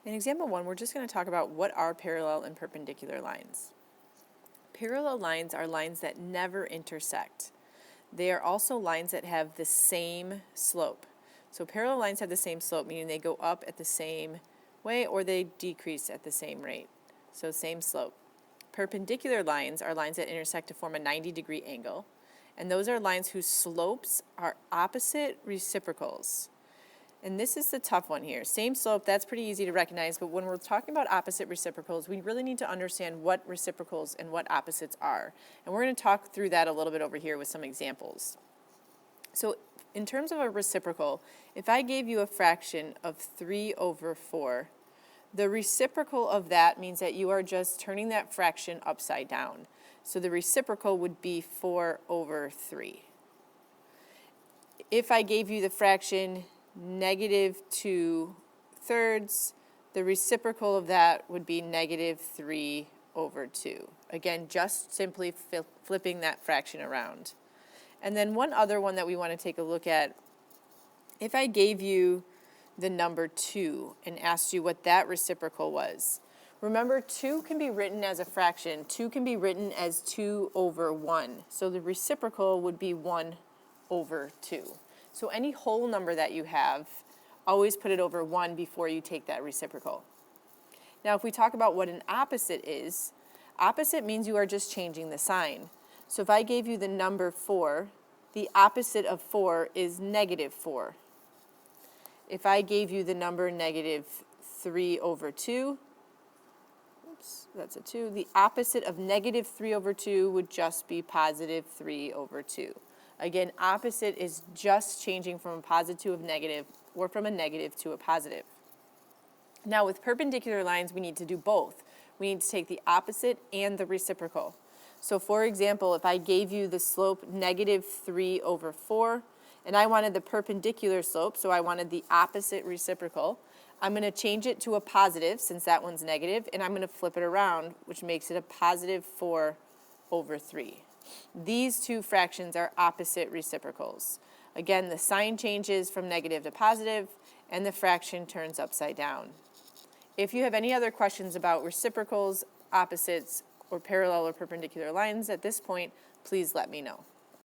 In example 1, we're just going to talk about what are parallel and perpendicular lines. Parallel lines are lines that never intersect. They are also lines that have the same slope. So parallel lines have the same slope, meaning they go up at the same way or they decrease at the same rate. So same slope. Perpendicular lines are lines that intersect to form a 90-degree angle, and those are lines whose slopes are opposite reciprocals. And this is the tough one here. Same slope, that's pretty easy to recognize, but when we're talking about opposite reciprocals, we really need to understand what reciprocals and what opposites are. And we're going to talk through that a little bit over here with some examples. So in terms of a reciprocal, if I gave you a fraction of 3 over 4, the reciprocal of that means that you are just turning that fraction upside down. So the reciprocal would be 4 over 3. If I gave you the fraction -2/3, the reciprocal of that would be -3 over 2. Again, just simply flipping that fraction around. And then one other one that we want to take a look at, if I gave you the number 2 and asked you what that reciprocal was. Remember, 2 can be written as a fraction. 2 can be written as 2 over 1. So the reciprocal would be 1 over 2. So any whole number that you have, always put it over 1 before you take that reciprocal. Now, if we talk about what an opposite is, opposite means you are just changing the sign. So if I gave you the number 4, the opposite of 4 is -4. If I gave you the number -3 over 2, oops, that's a 2, the opposite of -3 over 2 would just be +3 over 2. Again, opposite is just changing from a positive to a negative or from a negative to a positive. Now with perpendicular lines, we need to do both. We need to take the opposite and the reciprocal. So for example, if I gave you the slope -3 over 4, and I wanted the perpendicular slope, so I wanted the opposite reciprocal, I'm going to change it to a positive since that one's negative, and I'm going to flip it around, which makes it a +4 over 3. These two fractions are opposite reciprocals. Again, the sign changes from negative to positive, and the fraction turns upside down. If you have any other questions about reciprocals, opposites, or parallel or perpendicular lines at this point, please let me know.